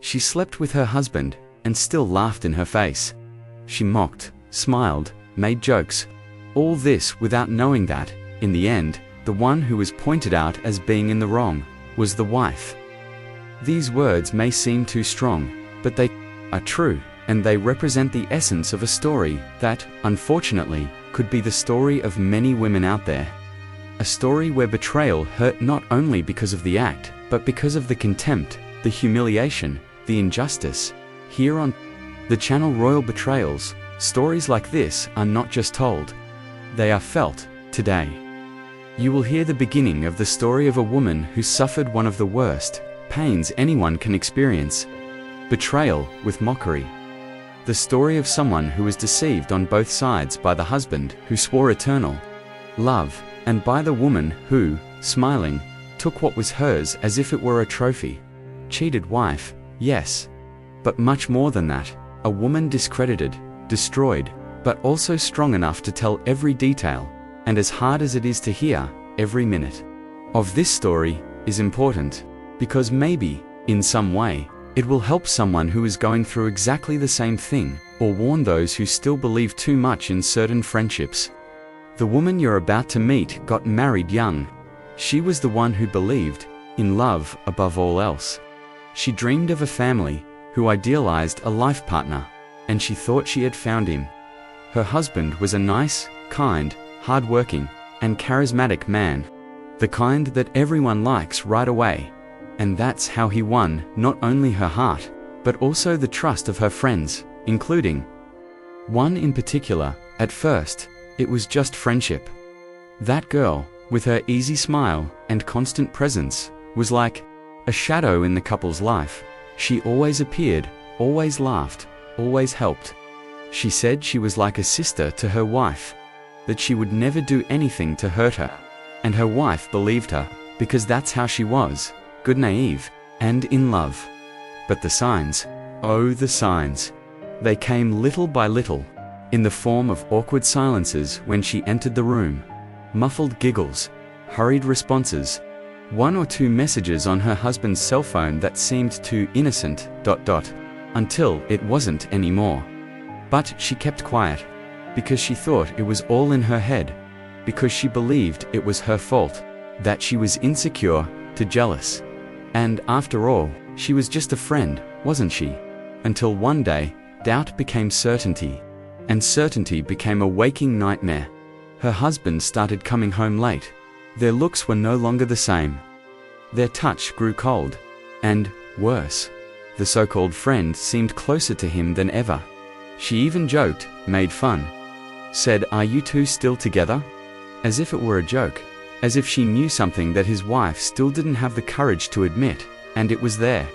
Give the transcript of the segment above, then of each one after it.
She slept with her husband and still laughed in her face. She mocked, smiled, made jokes. All this without knowing that, in the end, the one who was pointed out as being in the wrong was the wife. These words may seem too strong, but they are true, and they represent the essence of a story that, unfortunately, could be the story of many women out there. A story where betrayal hurt not only because of the act, but because of the contempt, the humiliation, the injustice. Here on the channel Royal Betrayals, stories like this are not just told, they are felt today. You will hear the beginning of the story of a woman who suffered one of the worst pains anyone can experience: betrayal with mockery. The story of someone who was deceived on both sides by the husband who swore eternal love, and by the woman who, smiling, took what was hers as if it were a trophy. Cheated wife, yes. But much more than that, a woman discredited, destroyed, but also strong enough to tell every detail, and as hard as it is to hear, every minute of this story is important, because maybe, in some way, it will help someone who is going through exactly the same thing, or warn those who still believe too much in certain friendships. The woman you're about to meet got married young. She was the one who believed in love above all else. She dreamed of a family, who idealized a life partner, and she thought she had found him. Her husband was a nice, kind, hard-working, and charismatic man. The kind that everyone likes right away. And that's how he won not only her heart, but also the trust of her friends, including one in particular. At first, it was just friendship. That girl, with her easy smile and constant presence, was like a shadow in the couple's life. She always appeared, always laughed, always helped. She said she was like a sister to her wife, that she would never do anything to hurt her. And her wife believed her, because that's how she was, good, naive, and in love. But the signs, oh the signs, they came little by little, in the form of awkward silences when she entered the room, muffled giggles, hurried responses, one or two messages on her husband's cell phone that seemed too innocent, until it wasn't anymore. But she kept quiet, because she thought it was all in her head, because she believed it was her fault, that she was insecure, too jealous. And after all, she was just a friend, wasn't she? Until one day, doubt became certainty, and certainty became a waking nightmare. Her husband started coming home late. Their looks were no longer the same. Their touch grew cold, and, worse, the so-called friend seemed closer to him than ever. She even joked, made fun, said, "Are you two still together?" As if it were a joke, as if she knew something that his wife still didn't have the courage to admit, and it was there,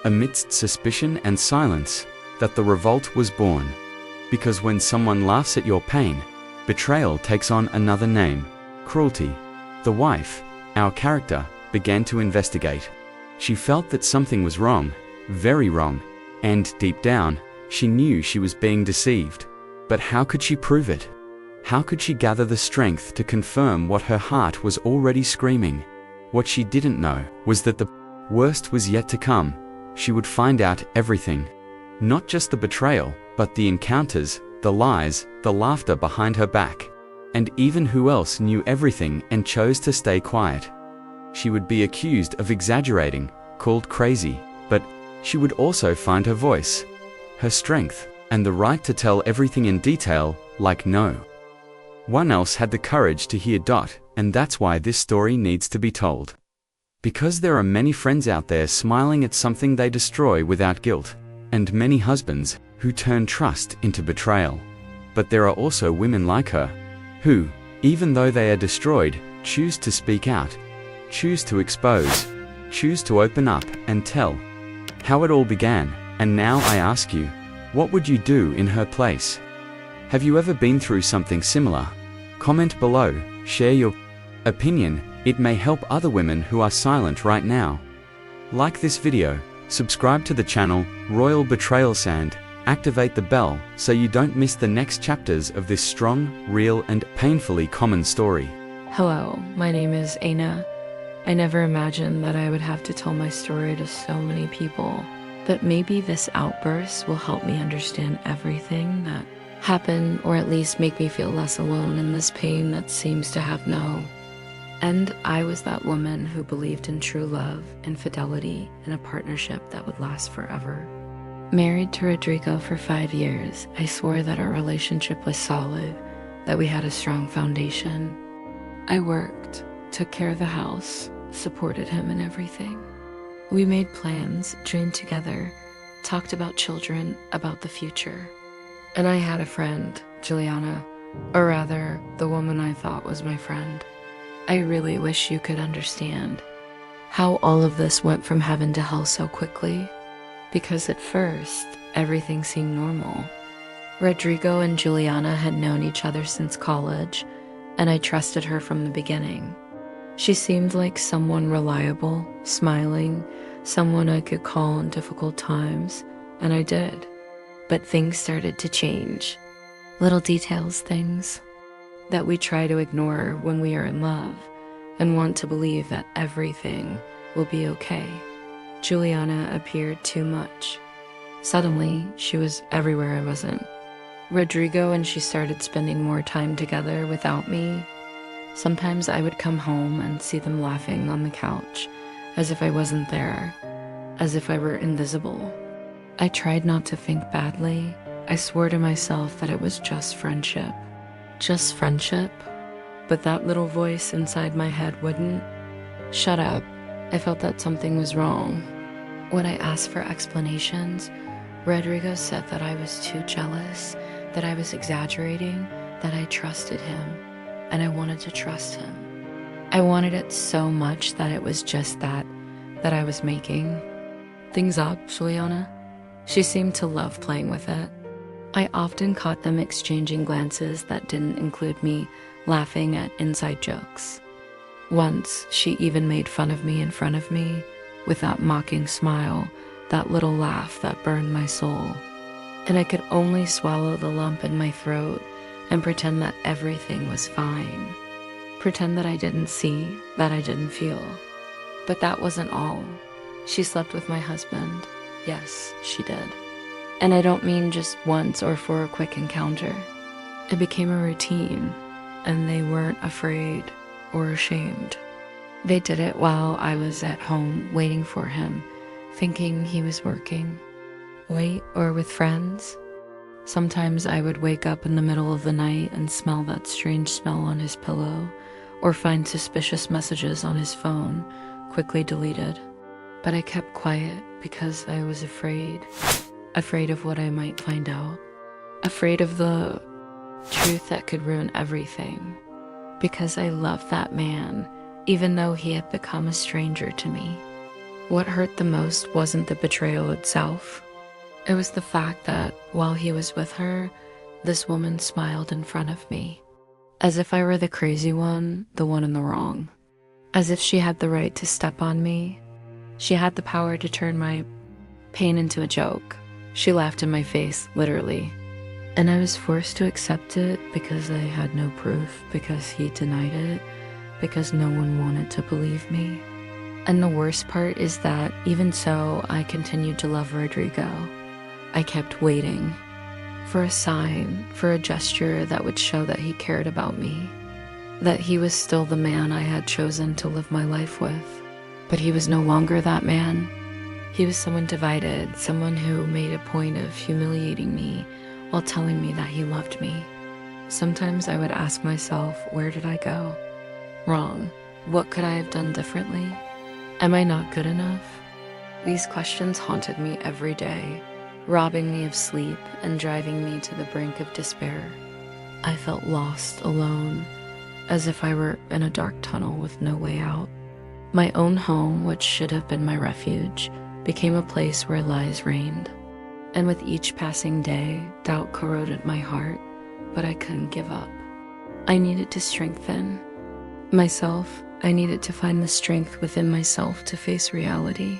amidst suspicion and silence, that the revolt was born. Because when someone laughs at your pain, betrayal takes on another name: cruelty. The wife, our character, began to investigate. She felt that something was wrong, very wrong, and deep down, she knew she was being deceived. But how could she prove it? How could she gather the strength to confirm what her heart was already screaming? What she didn't know was that the worst was yet to come. She would find out everything. Not just the betrayal, but the encounters, the lies, the laughter behind her back. And even who else knew everything and chose to stay quiet. She would be accused of exaggerating, called crazy, but she would also find her voice, her strength, and the right to tell everything in detail, like no one else had the courage to hear. And that's why this story needs to be told. Because there are many friends out there smiling at something they destroy without guilt, and many husbands who turn trust into betrayal. But there are also women like her, who, even though they are destroyed, choose to speak out, choose to expose, choose to open up and tell how it all began. And now I ask you, what would you do in her place? Have you ever been through something similar? Comment below, share your opinion. It may help other women who are silent right now. Like this video, subscribe to the channel Royal Betrayals, and activate the bell so you don't miss the next chapters of this strong, real, and painfully common story. Hello, my name is Aina. I never imagined that I would have to tell my story to so many people. but maybe this outburst will help me understand everything that happened, or at least make me feel less alone in this pain that seems to have no end. I was that woman who believed in true love and fidelity in a partnership that would last forever. Married to Rodrigo for 5 years, I swore that our relationship was solid, that we had a strong foundation. I worked, took care of the house, supported him in everything. We made plans, dreamed together, talked about children, about the future. And I had a friend, Juliana, or rather, the woman I thought was my friend. I really wish you could understand how all of this went from heaven to hell so quickly, because at first, everything seemed normal. Rodrigo and Juliana had known each other since college, and I trusted her from the beginning. She seemed like someone reliable, smiling, someone I could call in difficult times, and I did. But things started to change. Little details, things that we try to ignore when we are in love and want to believe that everything will be okay. Juliana appeared too much. Suddenly, she was everywhere I wasn't. Rodrigo and she started spending more time together without me. Sometimes I would come home and see them laughing on the couch, as if I wasn't there, as if I were invisible. I tried not to think badly. I swore to myself that it was just friendship. Just friendship? But that little voice inside my head wouldn't. Shut up. I felt that something was wrong. When I asked for explanations, Rodrigo said that I was too jealous, that I was exaggerating, that I trusted him, and I wanted to trust him. I wanted it so much that it was just that I was making things up, Juliana. She seemed to love playing with it. I often caught them exchanging glances that didn't include me, laughing at inside jokes. Once, she even made fun of me in front of me, with that mocking smile, that little laugh that burned my soul. And I could only swallow the lump in my throat and pretend that everything was fine. Pretend that I didn't see, that I didn't feel. But that wasn't all. She slept with my husband. Yes, she did. And I don't mean just once or for a quick encounter. It became a routine, and they weren't afraid or ashamed. They did it while I was at home waiting for him, thinking he was working. Late or with friends. Sometimes I would wake up in the middle of the night and smell that strange smell on his pillow, or find suspicious messages on his phone, quickly deleted. But I kept quiet because I was afraid of what I might find out, afraid of the truth that could ruin everything, because I loved that man, even though he had become a stranger to me. What hurt the most wasn't the betrayal itself. It was the fact that while he was with her, this woman smiled in front of me, as if I were the crazy one, the one in the wrong, as if she had the right to step on me. She had the power to turn my pain into a joke. She laughed in my face, literally. And I was forced to accept it because I had no proof, because he denied it, because no one wanted to believe me. And the worst part is that even so, I continued to love Rodrigo. I kept waiting for a sign, for a gesture that would show that he cared about me, that he was still the man I had chosen to live my life with. But he was no longer that man. He was someone divided, someone who made a point of humiliating me while telling me that he loved me. Sometimes I would ask myself, where did I go wrong? What could I have done differently? Am I not good enough? These questions haunted me every day, robbing me of sleep and driving me to the brink of despair. I felt lost, alone, as if I were in a dark tunnel with no way out. My own home, which should have been my refuge, became a place where lies reigned. And with each passing day, doubt corroded my heart, but I couldn't give up. I needed to strengthen myself. I needed to find the strength within myself to face reality.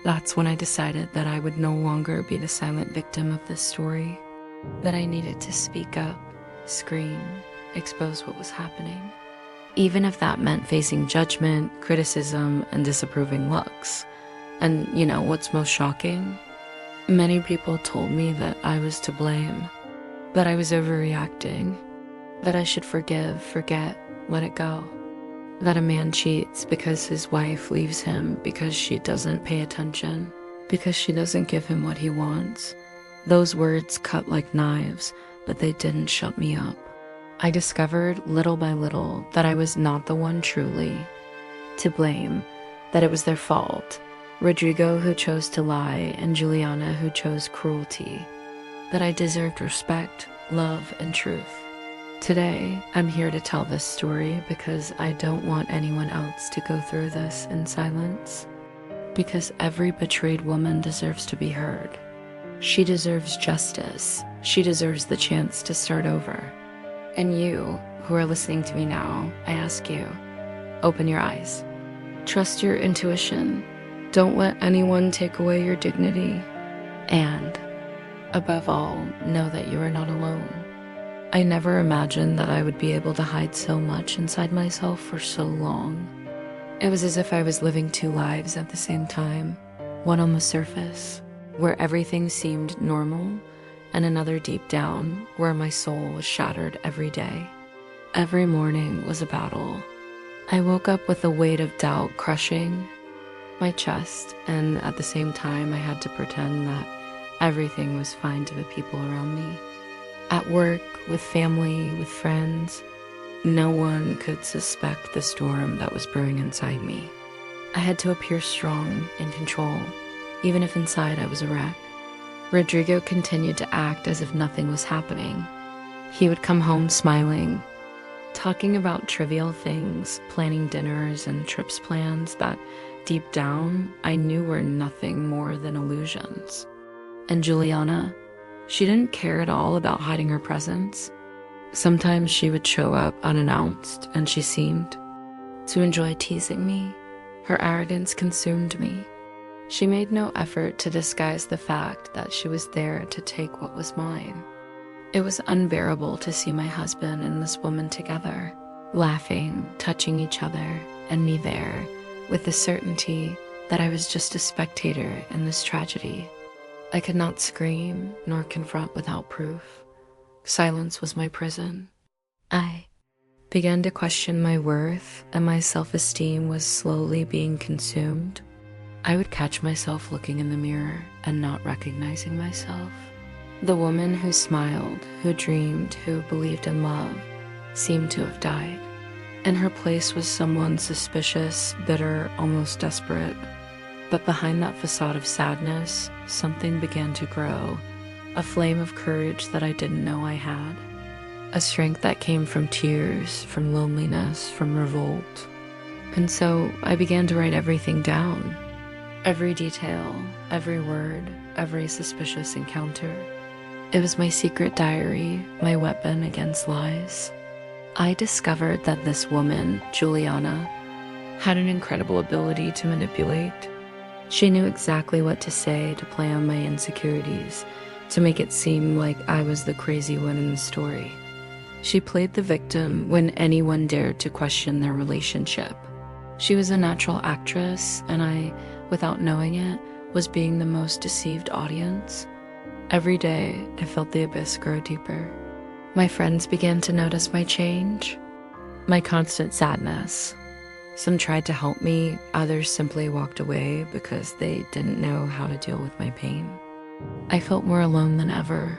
That's when I decided that I would no longer be the silent victim of this story, that I needed to speak up, scream, expose what was happening. Even if that meant facing judgment, criticism, and disapproving looks. And you know what's most shocking? Many people told me that I was to blame, that I was overreacting, that I should forgive, forget, let it go. That a man cheats because his wife leaves him because she doesn't pay attention, because she doesn't give him what he wants. Those words cut like knives, but they didn't shut me up. I discovered little by little that I was not the one truly to blame, that it was their fault. Rodrigo who chose to lie and Juliana who chose cruelty. That I deserved respect, love, and truth. Today, I'm here to tell this story because I don't want anyone else to go through this in silence. Because every betrayed woman deserves to be heard. She deserves justice. She deserves the chance to start over. And you, who are listening to me now, I ask you, open your eyes. Trust your intuition. Don't let anyone take away your dignity. And, above all, know that you are not alone. I never imagined that I would be able to hide so much inside myself for so long. It was as if I was living two lives at the same time, one on the surface, where everything seemed normal, and another deep down, where my soul was shattered every day. Every morning was a battle. I woke up with the weight of doubt crushing my chest, and at the same time I had to pretend that everything was fine to the people around me. At work, with family, with friends, no one could suspect the storm that was brewing inside me. I had to appear strong, in control, even if inside I was a wreck. Rodrigo continued to act as if nothing was happening. He would come home smiling, talking about trivial things, planning dinners and trips plans that, deep down, I knew were nothing more than illusions. And Juliana, she didn't care at all about hiding her presence. Sometimes she would show up unannounced, and she seemed to enjoy teasing me. Her arrogance consumed me. She made no effort to disguise the fact that she was there to take what was mine. It was unbearable to see my husband and this woman together, laughing, touching each other, and me there, with the certainty that I was just a spectator in this tragedy. I could not scream nor confront without proof. Silence was my prison. I began to question my worth, and my self-esteem was slowly being consumed. I would catch myself looking in the mirror and not recognizing myself. The woman who smiled, who dreamed, who believed in love, seemed to have died. In her place was someone suspicious, bitter, almost desperate. But behind that facade of sadness, something began to grow, a flame of courage that I didn't know I had, a strength that came from tears, from loneliness, from revolt. And so I began to write everything down, every detail, every word, every suspicious encounter. It was my secret diary, my weapon against lies. I discovered that this woman, Juliana, had an incredible ability to manipulate. She knew exactly what to say to play on my insecurities, to make it seem like I was the crazy one in the story. She played the victim when anyone dared to question their relationship. She was a natural actress, and I, without knowing it, was being the most deceived audience. Every day, I felt the abyss grow deeper. My friends began to notice my change, my constant sadness. Some tried to help me, others simply walked away because they didn't know how to deal with my pain. I felt more alone than ever.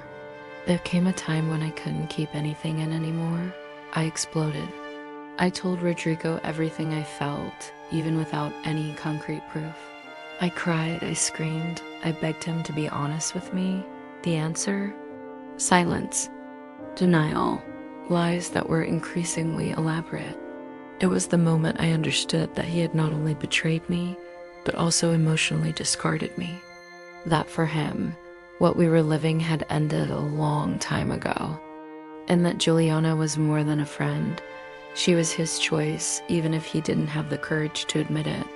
There came a time when I couldn't keep anything in anymore. I exploded. I told Rodrigo everything I felt, even without any concrete proof. I cried, I screamed, I begged him to be honest with me. The answer? Silence. Denial. Lies that were increasingly elaborate. It was the moment I understood that he had not only betrayed me, but also emotionally discarded me. That for him, what we were living had ended a long time ago. And that Juliana was more than a friend. She was his choice, even if he didn't have the courage to admit it.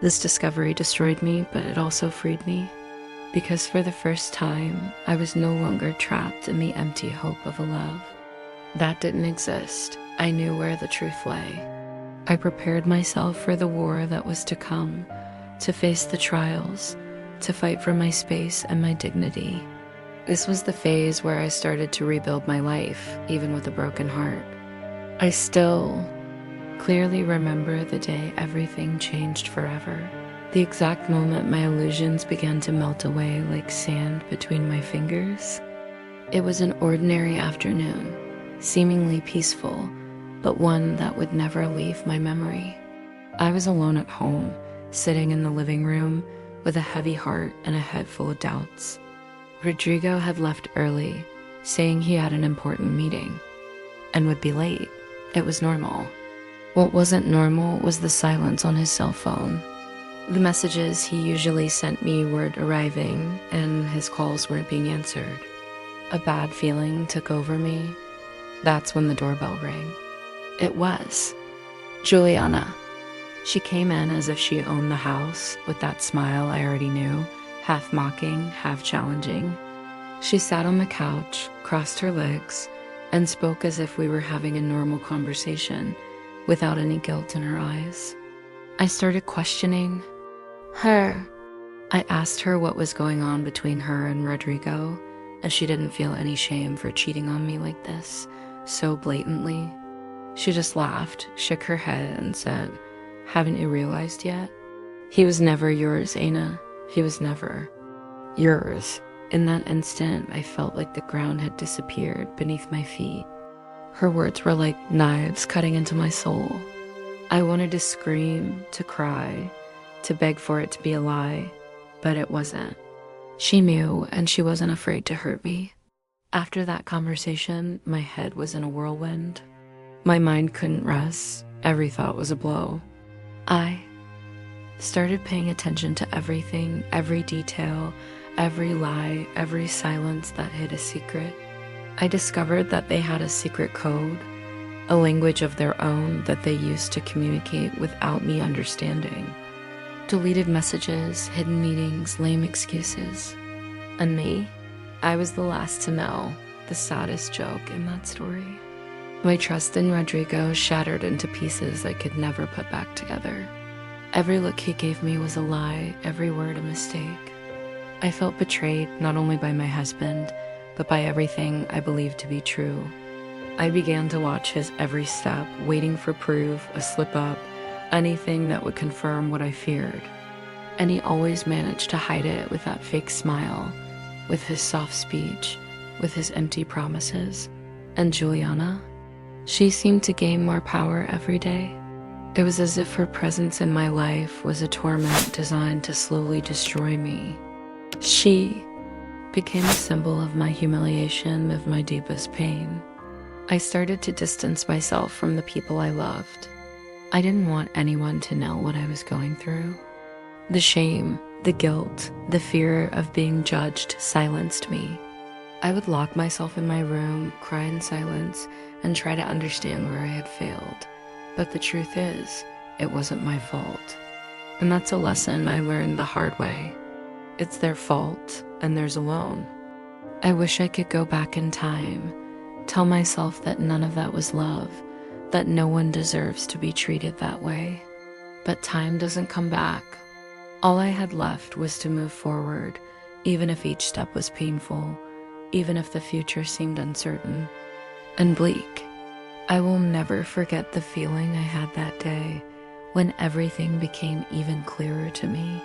This discovery destroyed me, but it also freed me. Because for the first time, I was no longer trapped in the empty hope of a love. That didn't exist. I knew where the truth lay. I prepared myself for the war that was to come, to face the trials, to fight for my space and my dignity. This was the phase where I started to rebuild my life, even with a broken heart. I still clearly remember the day everything changed forever. The exact moment my illusions began to melt away like sand between my fingers. It was an ordinary afternoon, seemingly peaceful, but one that would never leave my memory. I was alone at home, sitting in the living room with a heavy heart and a head full of doubts. Rodrigo had left early, saying he had an important meeting and would be late. It was normal. What wasn't normal was the silence on his cell phone. The messages he usually sent me weren't arriving, and his calls weren't being answered. A bad feeling took over me. That's when the doorbell rang. It was Juliana. She came in as if she owned the house, with that smile I already knew, half mocking, half challenging. She sat on the couch, crossed her legs, and spoke as if we were having a normal conversation, without any guilt in her eyes. I started questioning her. I asked her what was going on between her and Rodrigo, and she didn't feel any shame for cheating on me like this, so blatantly. She just laughed, shook her head, and said, "Haven't you realized yet? He was never yours, Aina. He was never yours." In that instant, I felt like the ground had disappeared beneath my feet. Her words were like knives cutting into my soul. I wanted to scream, to cry, to beg for it to be a lie, but it wasn't. She knew, and she wasn't afraid to hurt me. After that conversation, my head was in a whirlwind. My mind couldn't rest. Every thought was a blow. I started paying attention to everything, every detail, every lie, every silence that hid a secret. I discovered that they had a secret code, a language of their own that they used to communicate without me understanding. Deleted messages, hidden meetings, lame excuses. And me? I was the last to know, the saddest joke in that story. My trust in Rodrigo shattered into pieces I could never put back together. Every look he gave me was a lie, every word a mistake. I felt betrayed not only by my husband, but by everything I believed to be true. I began to watch his every step, waiting for proof, a slip-up, anything that would confirm what I feared. And he always managed to hide it with that fake smile, with his soft speech, with his empty promises. And Juliana? She seemed to gain more power every day. It was as if her presence in my life was a torment designed to slowly destroy me. She became a symbol of my humiliation, of my deepest pain. I started to distance myself from the people I loved. I didn't want anyone to know what I was going through. The shame, the guilt, the fear of being judged silenced me. I would lock myself in my room, cry in silence, and try to understand where I had failed. But the truth is, it wasn't my fault. And that's a lesson I learned the hard way. It's their fault, and theirs alone. I wish I could go back in time, tell myself that none of that was love, that no one deserves to be treated that way. But time doesn't come back. All I had left was to move forward, even if each step was painful, even if the future seemed uncertain and bleak. I will never forget the feeling I had that day when everything became even clearer to me,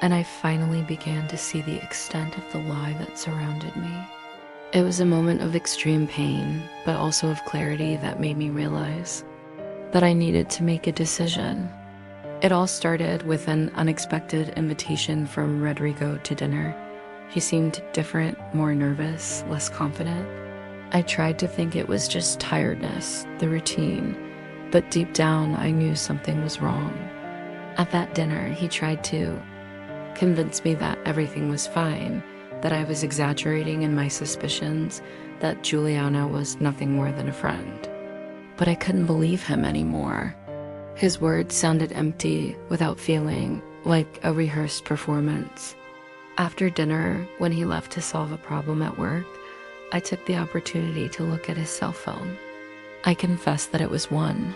and I finally began to see the extent of the lie that surrounded me. It was a moment of extreme pain, but also of clarity that made me realize that I needed to make a decision. It all started with an unexpected invitation from Rodrigo to dinner. He seemed different, more nervous, less confident. I tried to think it was just tiredness, the routine, but deep down I knew something was wrong. At that dinner, he tried to convince me that everything was fine, that I was exaggerating in my suspicions, that Juliana was nothing more than a friend. But I couldn't believe him anymore. His words sounded empty, without feeling, like a rehearsed performance. After dinner, when he left to solve a problem at work, I took the opportunity to look at his cell phone. I confess that it was one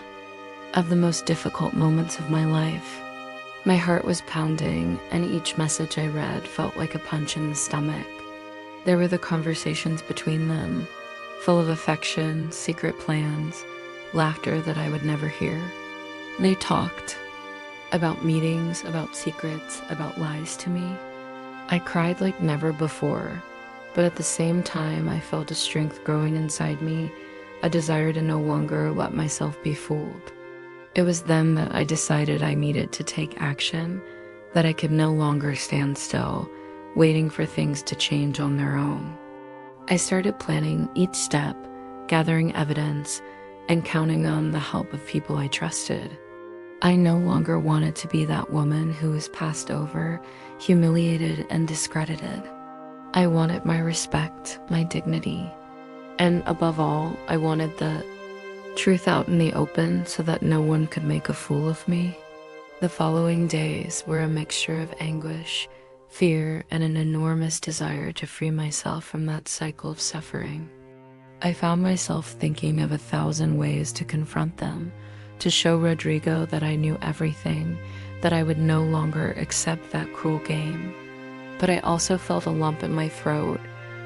of the most difficult moments of my life. My heart was pounding, and each message I read felt like a punch in the stomach. There were the conversations between them, full of affection, secret plans, laughter that I would never hear. They talked about meetings, about secrets, about lies to me. I cried like never before, but at the same time I felt a strength growing inside me, a desire to no longer let myself be fooled. It was then that I decided I needed to take action, that I could no longer stand still, waiting for things to change on their own. I started planning each step, gathering evidence, and counting on the help of people I trusted. I no longer wanted to be that woman who was passed over, humiliated, and discredited. I wanted my respect, my dignity, and above all, I wanted the truth out in the open so that no one could make a fool of me. The following days were a mixture of anguish, fear, and an enormous desire to free myself from that cycle of suffering. I found myself thinking of 1,000 ways to confront them, to show Rodrigo that I knew everything, that I would no longer accept that cruel game. But I also felt a lump in my throat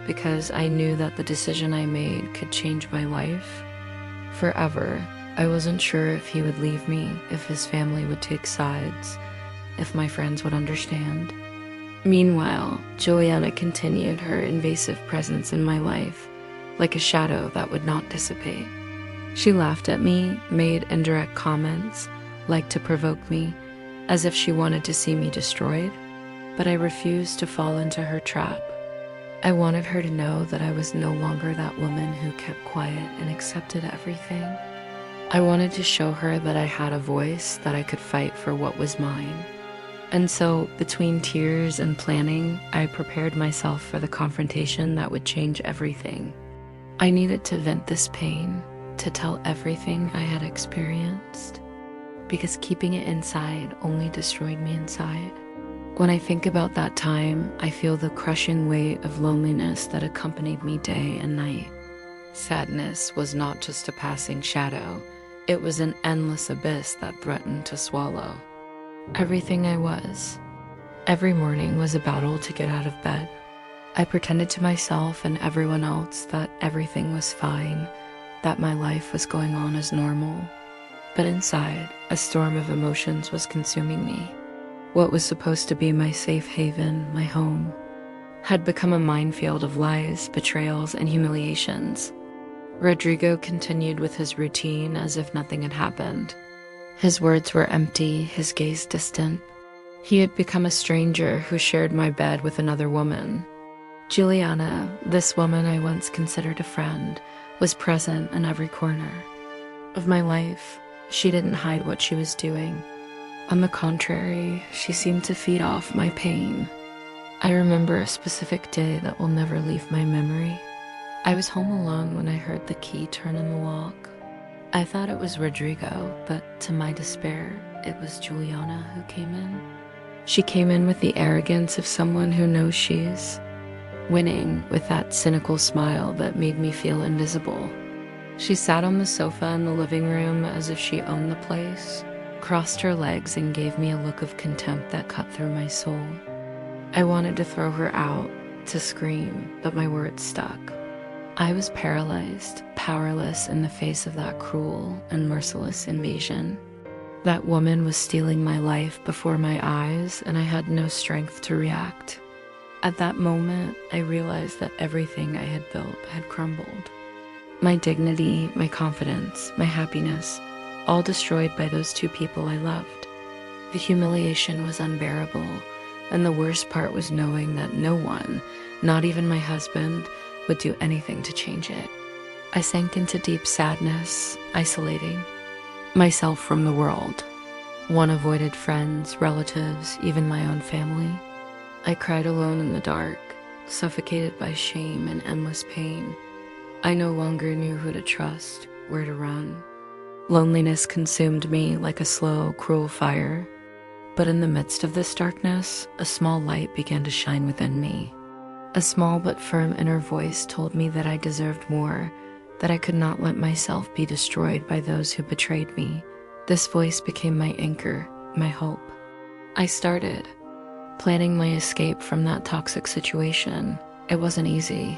because I knew that the decision I made could change my life forever. I wasn't sure if he would leave me, if his family would take sides, if my friends would understand. Meanwhile, Juliana continued her invasive presence in my life, like a shadow that would not dissipate. She laughed at me, made indirect comments, like to provoke me, as if she wanted to see me destroyed. But I refused to fall into her trap. I wanted her to know that I was no longer that woman who kept quiet and accepted everything. I wanted to show her that I had a voice, that I could fight for what was mine. And so, between tears and planning, I prepared myself for the confrontation that would change everything. I needed to vent this pain, to tell everything I had experienced, because keeping it inside only destroyed me inside. When I think about that time, I feel the crushing weight of loneliness that accompanied me day and night. Sadness was not just a passing shadow, it was an endless abyss that threatened to swallow everything I was. Every morning was a battle to get out of bed. I pretended to myself and everyone else that everything was fine, that my life was going on as normal. But inside, a storm of emotions was consuming me. What was supposed to be my safe haven, my home, had become a minefield of lies, betrayals, and humiliations. Rodrigo continued with his routine as if nothing had happened. His words were empty, his gaze distant. He had become a stranger who shared my bed with another woman. Juliana, this woman I once considered a friend, was present in every corner of my life. She didn't hide what she was doing. On the contrary, she seemed to feed off my pain. I remember a specific day that will never leave my memory. I was home alone when I heard the key turn in the lock. I thought it was Rodrigo, but to my despair, it was Juliana who came in. She came in with the arrogance of someone who knows she's winning, with that cynical smile that made me feel invisible. She sat on the sofa in the living room as if she owned the place, crossed her legs, and gave me a look of contempt that cut through my soul. I wanted to throw her out, to scream, but my words stuck. I was paralyzed, powerless in the face of that cruel and merciless invasion. That woman was stealing my life before my eyes, and I had no strength to react. At that moment, I realized that everything I had built had crumbled. My dignity, my confidence, my happiness, all destroyed by those two people I loved. The humiliation was unbearable, and the worst part was knowing that no one, not even my husband, would do anything to change it. I sank into deep sadness, isolating myself from the world. One avoided friends, relatives, even my own family. I cried alone in the dark, suffocated by shame and endless pain. I no longer knew who to trust, where to run. Loneliness consumed me like a slow, cruel fire. But in the midst of this darkness, a small light began to shine within me. A small but firm inner voice told me that I deserved more, that I could not let myself be destroyed by those who betrayed me. This voice became my anchor, my hope. I started planning my escape from that toxic situation. It wasn't easy.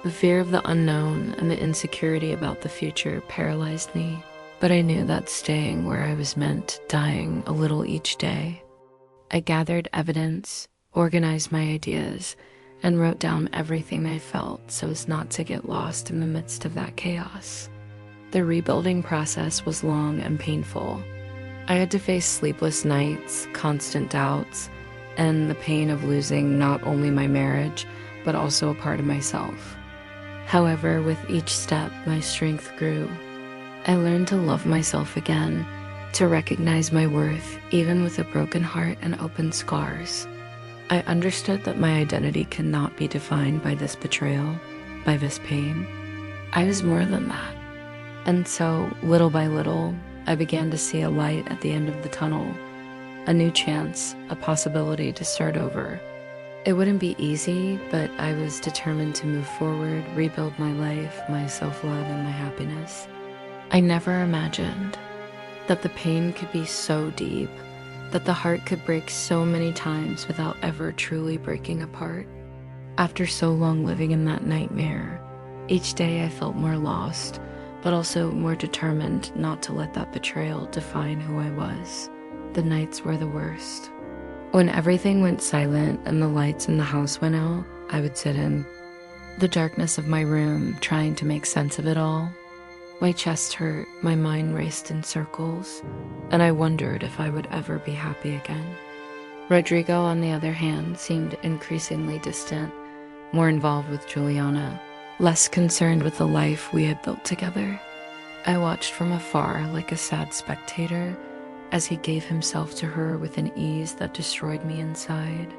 The fear of the unknown and the insecurity about the future paralyzed me, but I knew that staying where I was meant, dying a little each day. I gathered evidence, organized my ideas, and wrote down everything I felt so as not to get lost in the midst of that chaos. The rebuilding process was long and painful. I had to face sleepless nights, constant doubts, and the pain of losing not only my marriage, but also a part of myself. However, with each step, my strength grew. I learned to love myself again, to recognize my worth, even with a broken heart and open scars. I understood that my identity cannot be defined by this betrayal, by this pain. I was more than that. And so, little by little, I began to see a light at the end of the tunnel, a new chance, a possibility to start over. It wouldn't be easy, but I was determined to move forward, rebuild my life, my self-love, and my happiness. I never imagined that the pain could be so deep, that the heart could break so many times without ever truly breaking apart. After so long living in that nightmare, each day I felt more lost, but also more determined not to let that betrayal define who I was. The nights were the worst. When everything went silent and the lights in the house went out, I would sit in the darkness of my room, trying to make sense of it all. My chest hurt, my mind raced in circles, and I wondered if I would ever be happy again. Rodrigo, on the other hand, seemed increasingly distant, more involved with Juliana, less concerned with the life we had built together. I watched from afar like a sad spectator as he gave himself to her with an ease that destroyed me inside.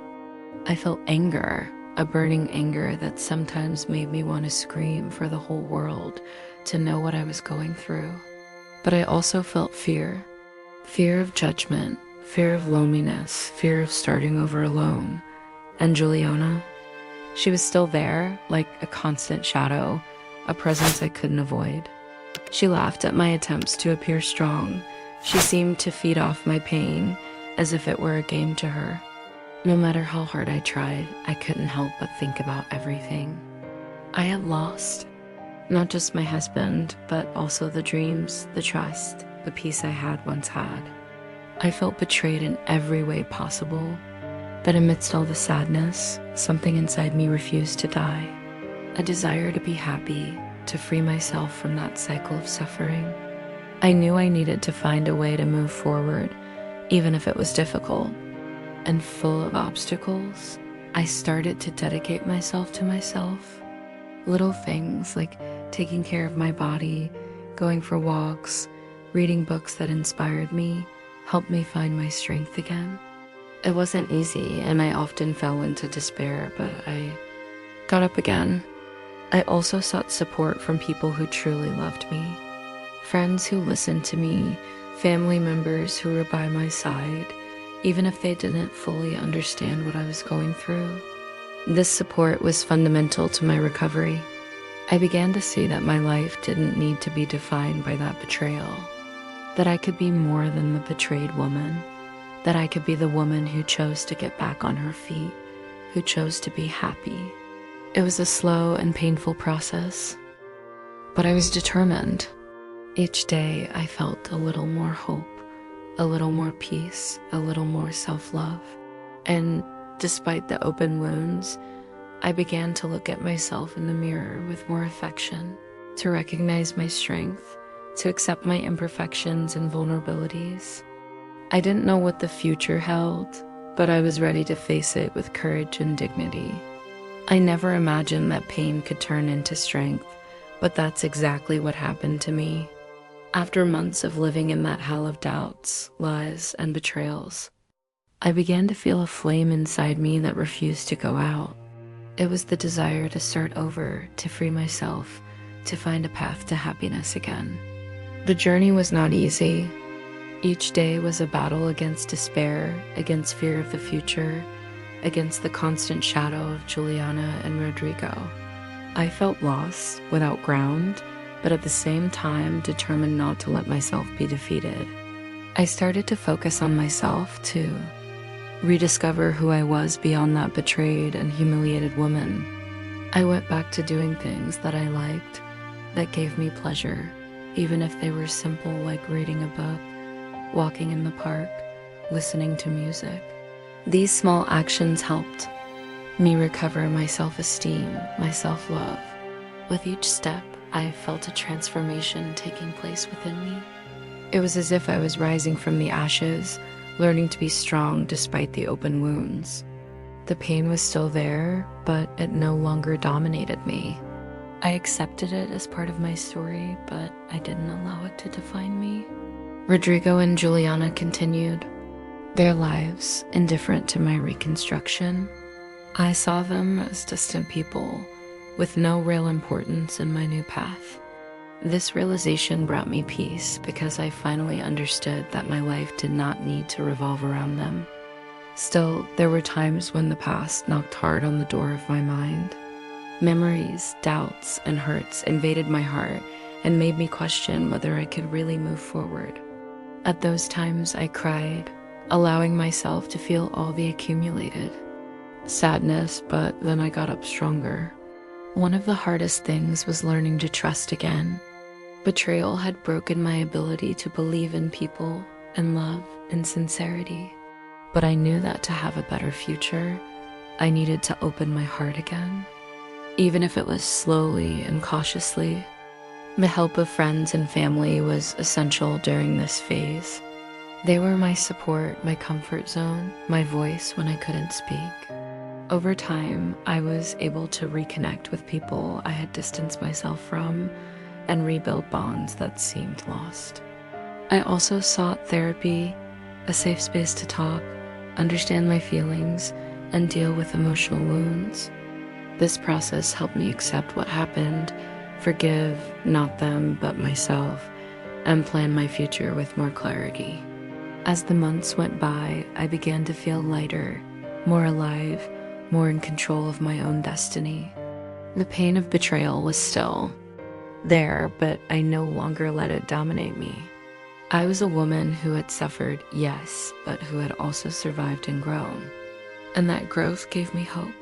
I felt anger, a burning anger that sometimes made me want to scream for the whole world to know what I was going through. But I also felt fear. Fear of judgment, fear of loneliness, fear of starting over alone. And Juliana? She was still there, like a constant shadow, a presence I couldn't avoid. She laughed at my attempts to appear strong. She seemed to feed off my pain, as if it were a game to her. No matter how hard I tried, I couldn't help but think about everything I had lost. Not just my husband, but also the dreams, the trust, the peace I had once had. I felt betrayed in every way possible, but amidst all the sadness, something inside me refused to die. A desire to be happy, to free myself from that cycle of suffering. I knew I needed to find a way to move forward, even if it was difficult and full of obstacles. I started to dedicate myself to myself. Little things like taking care of my body, going for walks, reading books that inspired me, helped me find my strength again. It wasn't easy, and I often fell into despair, but I got up again. I also sought support from people who truly loved me. Friends who listened to me, family members who were by my side, even if they didn't fully understand what I was going through. This support was fundamental to my recovery. I began to see that my life didn't need to be defined by that betrayal, that I could be more than the betrayed woman, that I could be the woman who chose to get back on her feet, who chose to be happy. It was a slow and painful process, but I was determined. Each day I felt a little more hope, a little more peace, a little more self-love. And despite the open wounds, I began to look at myself in the mirror with more affection, to recognize my strength, to accept my imperfections and vulnerabilities. I didn't know what the future held, but I was ready to face it with courage and dignity. I never imagined that pain could turn into strength, but that's exactly what happened to me. After months of living in that hell of doubts, lies, and betrayals, I began to feel a flame inside me that refused to go out. It was the desire to start over, to free myself, to find a path to happiness again. The journey was not easy. Each day was a battle against despair, against fear of the future, against the constant shadow of Juliana and Rodrigo. I felt lost, without ground, but at the same time determined not to let myself be defeated. I started to focus on myself too, rediscover who I was beyond that betrayed and humiliated woman. I went back to doing things that I liked, that gave me pleasure, even if they were simple, like reading a book, walking in the park, listening to music. These small actions helped me recover my self-esteem, my self-love. With each step, I felt a transformation taking place within me. It was as if I was rising from the ashes, learning to be strong despite the open wounds. The pain was still there, but it no longer dominated me. I accepted it as part of my story, but I didn't allow it to define me. Rodrigo and Juliana continued their lives, indifferent to my reconstruction. I saw them as distant people, with no real importance in my new path. This realization brought me peace because I finally understood that my life did not need to revolve around them. Still, there were times when the past knocked hard on the door of my mind. Memories, doubts, and hurts invaded my heart and made me question whether I could really move forward. At those times, I cried, allowing myself to feel all the accumulated sadness, but then I got up stronger. One of the hardest things was learning to trust again. Betrayal had broken my ability to believe in people and love and sincerity. But I knew that to have a better future, I needed to open my heart again. Even if it was slowly and cautiously, the help of friends and family was essential during this phase. They were my support, my comfort zone, my voice when I couldn't speak. Over time, I was able to reconnect with people I had distanced myself from and rebuild bonds that seemed lost. I also sought therapy, a safe space to talk, understand my feelings, and deal with emotional wounds. This process helped me accept what happened, forgive not them but myself, and plan my future with more clarity. As the months went by, I began to feel lighter, more alive, more in control of my own destiny. The pain of betrayal was still there, but I no longer let it dominate me. I was a woman who had suffered, yes, but who had also survived and grown. And that growth gave me hope.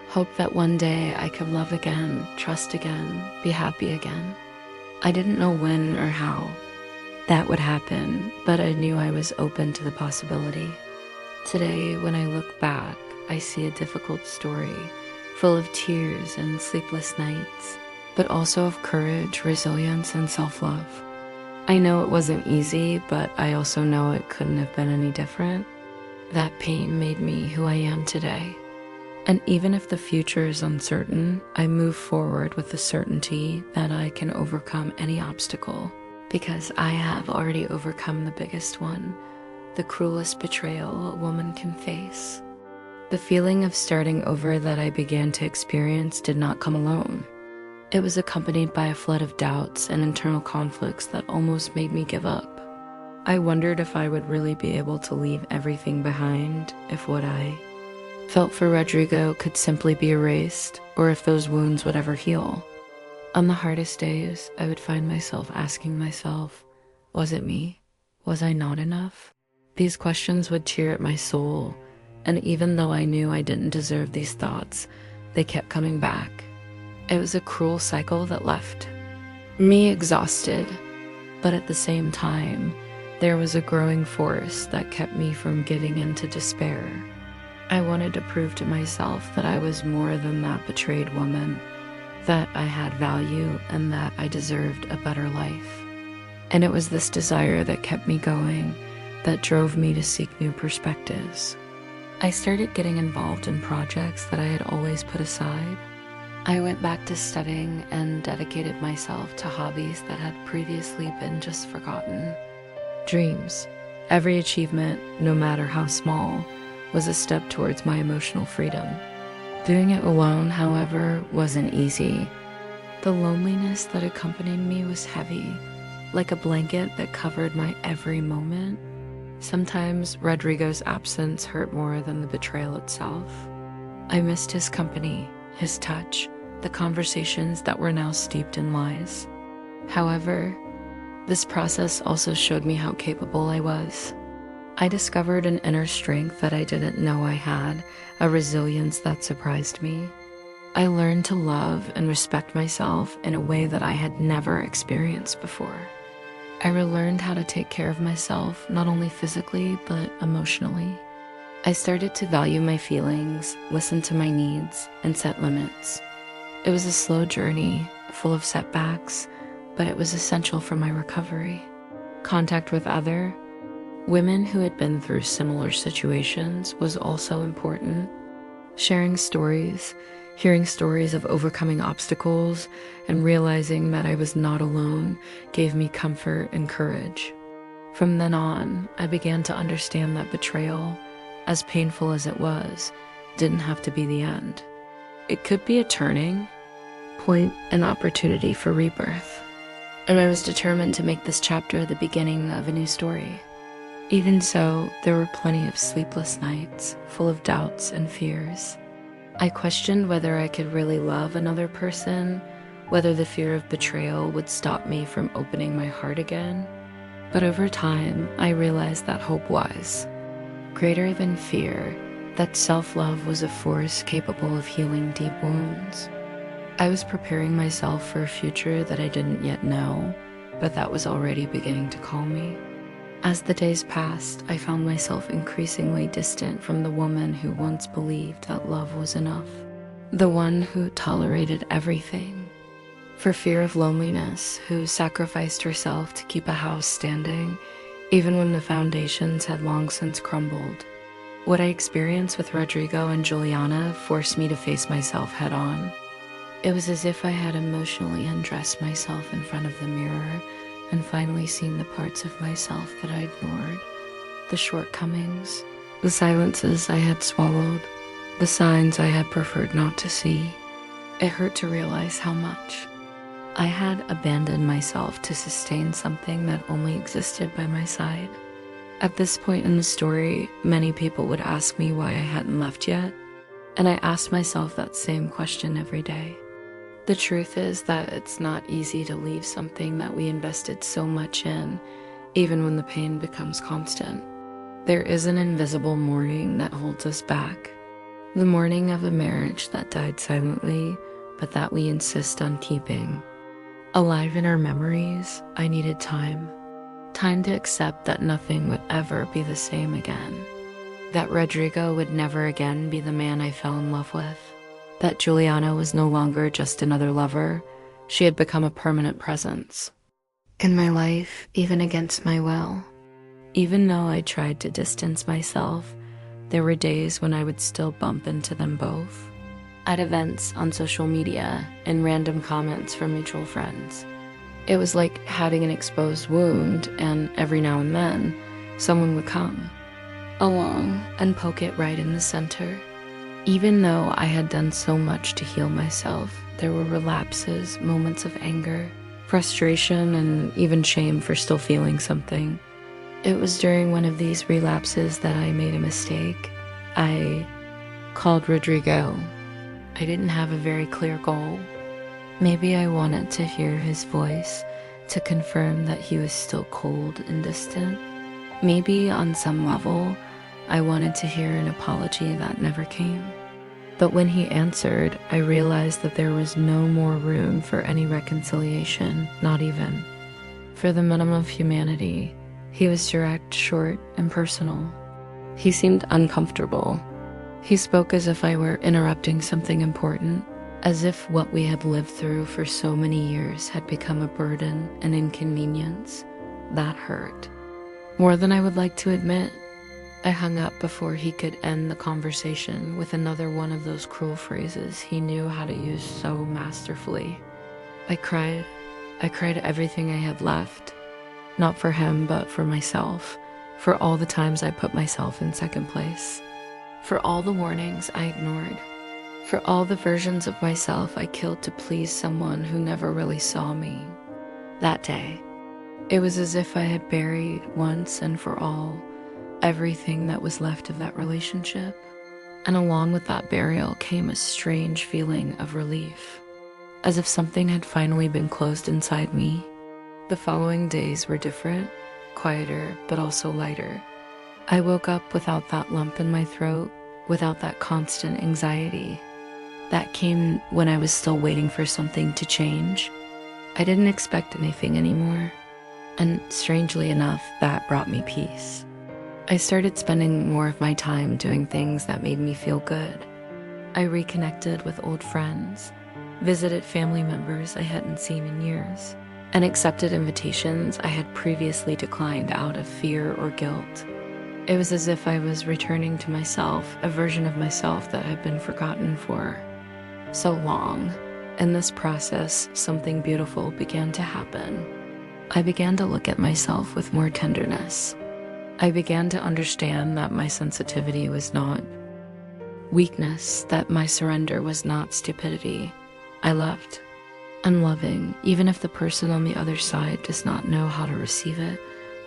Hope that one day I could love again, trust again, be happy again. I didn't know when or how that would happen, but I knew I was open to the possibility. Today, when I look back, I see a difficult story, full of tears and sleepless nights, but also of courage, resilience, and self-love. I know it wasn't easy, but I also know it couldn't have been any different. That pain made me who I am today. And even if the future is uncertain, I move forward with the certainty that I can overcome any obstacle, because I have already overcome the biggest one, the cruelest betrayal a woman can face. The feeling of starting over that I began to experience did not come alone. It was accompanied by a flood of doubts and internal conflicts that almost made me give up. I wondered if I would really be able to leave everything behind, if what I felt for Rodrigo could simply be erased, or if those wounds would ever heal. On the hardest days, I would find myself asking myself, was it me? Was I not enough? These questions would tear at my soul, and even though I knew I didn't deserve these thoughts, they kept coming back. It was a cruel cycle that left me exhausted, but at the same time, there was a growing force that kept me from giving in to despair. I wanted to prove to myself that I was more than that betrayed woman, that I had value and that I deserved a better life. And it was this desire that kept me going, that drove me to seek new perspectives. I started getting involved in projects that I had always put aside. I went back to studying and dedicated myself to hobbies that had previously been just forgotten. Dreams. Every achievement, no matter how small, was a step towards my emotional freedom. Doing it alone, however, wasn't easy. The loneliness that accompanied me was heavy, like a blanket that covered my every moment. Sometimes Rodrigo's absence hurt more than the betrayal itself. I missed his company, his touch, the conversations that were now steeped in lies. However, this process also showed me how capable I was. I discovered an inner strength that I didn't know I had, a resilience that surprised me. I learned to love and respect myself in a way that I had never experienced before. I relearned how to take care of myself, not only physically, but emotionally. I started to value my feelings, listen to my needs, and set limits. It was a slow journey, full of setbacks, but it was essential for my recovery. Contact with other women who had been through similar situations was also important. Sharing stories, hearing stories of overcoming obstacles, and realizing that I was not alone gave me comfort and courage. From then on, I began to understand that betrayal, as painful as it was, didn't have to be the end. It could be a turning point, an opportunity for rebirth. And I was determined to make this chapter the beginning of a new story. Even so, there were plenty of sleepless nights, full of doubts and fears. I questioned whether I could really love another person, whether the fear of betrayal would stop me from opening my heart again. But over time, I realized that hope was greater than fear, that self-love was a force capable of healing deep wounds. I was preparing myself for a future that I didn't yet know, but that was already beginning to call me. As the days passed, I found myself increasingly distant from the woman who once believed that love was enough, the one who tolerated everything, for fear of loneliness, who sacrificed herself to keep a house standing, even when the foundations had long since crumbled. What I experienced with Rodrigo and Juliana forced me to face myself head-on. It was as if I had emotionally undressed myself in front of the mirror and finally seen the parts of myself that I ignored, the shortcomings, the silences I had swallowed, the signs I had preferred not to see. It hurt to realize how much I had abandoned myself to sustain something that only existed by my side. At this point in the story, many people would ask me why I hadn't left yet, and I asked myself that same question every day. The truth is that it's not easy to leave something that we invested so much in, even when the pain becomes constant. There is an invisible mourning that holds us back. The mourning of a marriage that died silently, but that we insist on keeping. Alive in our memories, I needed time. Time to accept that nothing would ever be the same again. That Rodrigo would never again be the man I fell in love with. That Juliana was no longer just another lover. She had become a permanent presence in my life, even against my will. Even though I tried to distance myself, there were days when I would still bump into them both. At events, on social media, and random comments from mutual friends. It was like having an exposed wound, and every now and then, someone would come along and poke it right in the center. Even though I had done so much to heal myself, there were relapses, moments of anger, frustration, and even shame for still feeling something. It was during one of these relapses that I made a mistake. I called Rodrigo. I didn't have a very clear goal. Maybe I wanted to hear his voice, to confirm that he was still cold and distant. Maybe on some level, I wanted to hear an apology that never came. But when he answered, I realized that there was no more room for any reconciliation, not even for the minimum of humanity. He was direct, short, and personal. He seemed uncomfortable. He spoke as if I were interrupting something important, as if what we had lived through for so many years had become a burden, an inconvenience. That hurt. More than I would like to admit. I hung up before he could end the conversation with another one of those cruel phrases he knew how to use so masterfully. I cried. I cried everything I had left. Not for him, but for myself. For all the times I put myself in second place. For all the warnings I ignored. For all the versions of myself I killed to please someone who never really saw me. That day, it was as if I had buried once and for all everything that was left of that relationship. And along with that burial came a strange feeling of relief, as if something had finally been closed inside me. The following days were different, quieter, but also lighter. I woke up without that lump in my throat, without that constant anxiety. That came when I was still waiting for something to change. I didn't expect anything anymore. And strangely enough, that brought me peace. I started spending more of my time doing things that made me feel good. I reconnected with old friends, visited family members I hadn't seen in years, and accepted invitations I had previously declined out of fear or guilt. It was as if I was returning to myself, a version of myself that had been forgotten for so long. In this process, something beautiful began to happen. I began to look at myself with more tenderness. I began to understand that my sensitivity was not weakness, that my surrender was not stupidity. I loved. And loving, even if the person on the other side does not know how to receive it,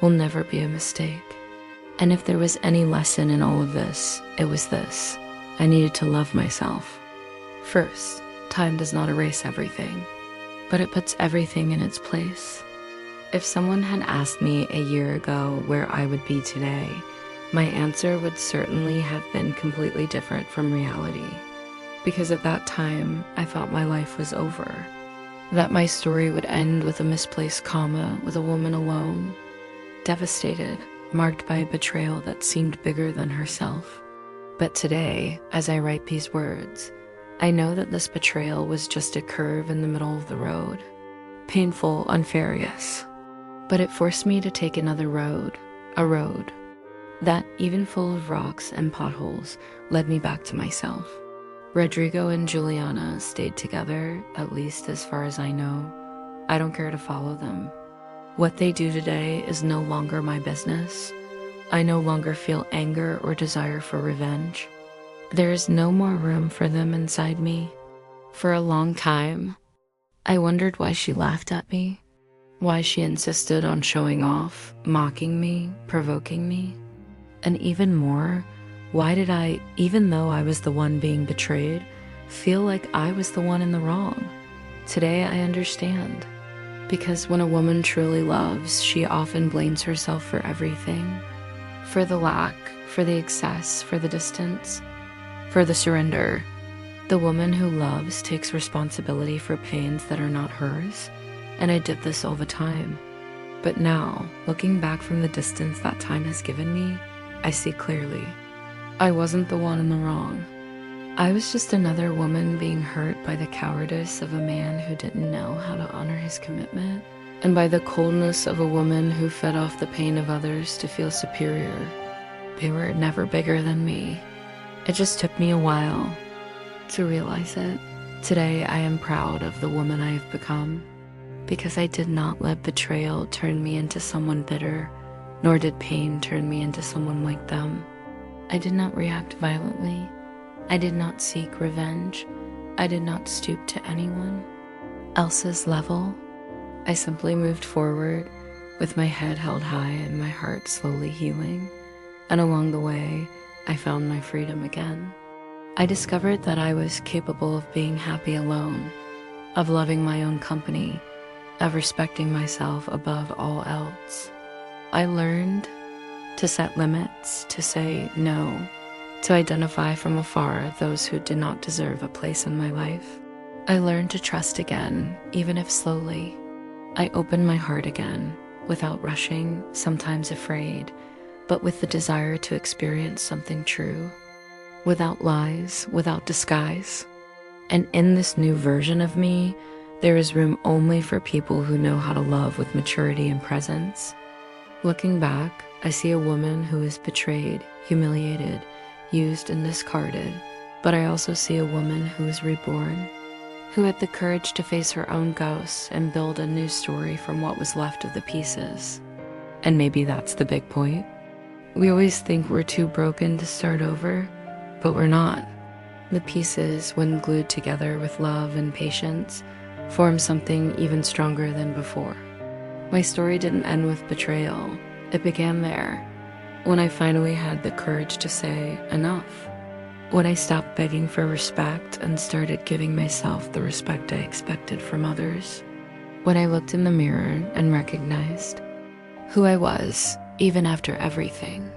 will never be a mistake. And if there was any lesson in all of this, it was this: I needed to love myself. First, time does not erase everything, but it puts everything in its place. If someone had asked me a year ago where I would be today, my answer would certainly have been completely different from reality. Because at that time, I thought my life was over, that my story would end with a misplaced comma, with a woman alone, devastated, marked by a betrayal that seemed bigger than herself. But today, as I write these words, I know that this betrayal was just a curve in the middle of the road. Painful, unfair, yes. But it forced me to take another road, a road that, even full of rocks and potholes, led me back to myself. Rodrigo and Juliana stayed together, at least as far as I know. I don't care to follow them. What they do today is no longer my business. I no longer feel anger or desire for revenge. There is no more room for them inside me. For a long time, I wondered why she laughed at me, why she insisted on showing off, mocking me, provoking me. And even more, why did I, even though I was the one being betrayed, feel like I was the one in the wrong? Today I understand. Because when a woman truly loves, she often blames herself for everything. For the lack, for the excess, for the distance, for the surrender. The woman who loves takes responsibility for pains that are not hers, and I did this all the time. But now, looking back from the distance that time has given me, I see clearly. I wasn't the one in the wrong. I was just another woman being hurt by the cowardice of a man who didn't know how to honor his commitment, and by the coldness of a woman who fed off the pain of others to feel superior. They were never bigger than me. It just took me a while to realize it. Today I am proud of the woman I have become, because I did not let betrayal turn me into someone bitter, nor did pain turn me into someone like them. I did not react violently. I did not seek revenge. I did not stoop to anyone else's level. I simply moved forward with my head held high and my heart slowly healing. And along the way, I found my freedom again. I discovered that I was capable of being happy alone, of loving my own company, of respecting myself above all else. I learned to set limits, to say no, to identify from afar those who did not deserve a place in my life. I learned to trust again, even if slowly. I opened my heart again, without rushing, sometimes afraid, but with the desire to experience something true, without lies, without disguise. And in this new version of me, there is room only for people who know how to love with maturity and presence. Looking back, I see a woman who is betrayed, humiliated, used and discarded, but I also see a woman who is reborn, who had the courage to face her own ghosts and build a new story from what was left of the pieces. And maybe that's the big point. We always think we're too broken to start over, but we're not. The pieces, when glued together with love and patience, form something even stronger than before. My story didn't end with betrayal. It began there, when I finally had the courage to say enough. When I stopped begging for respect and started giving myself the respect I expected from others. When I looked in the mirror and recognized who I was, even after everything.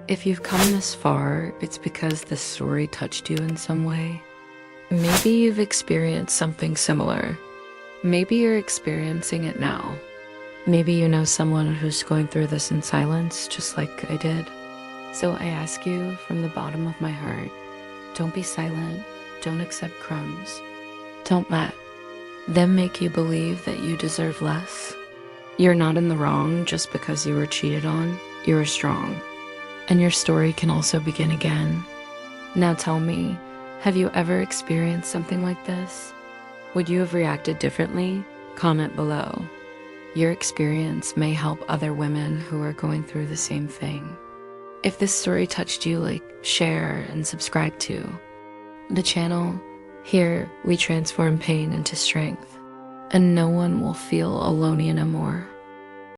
If you've come this far, it's because this story touched you in some way. Maybe you've experienced something similar. Maybe you're experiencing it now. Maybe you know someone who's going through this in silence, just like I did. So I ask you from the bottom of my heart, don't be silent, don't accept crumbs. Don't let them make you believe that you deserve less. You're not in the wrong just because you were cheated on. You're strong. And your story can also begin again. Now tell me, have you ever experienced something like this? Would you have reacted differently? Comment below. Your experience may help other women who are going through the same thing. If this story touched you, like, share, and subscribe to the channel. Here, we transform pain into strength, and no one will feel alone anymore.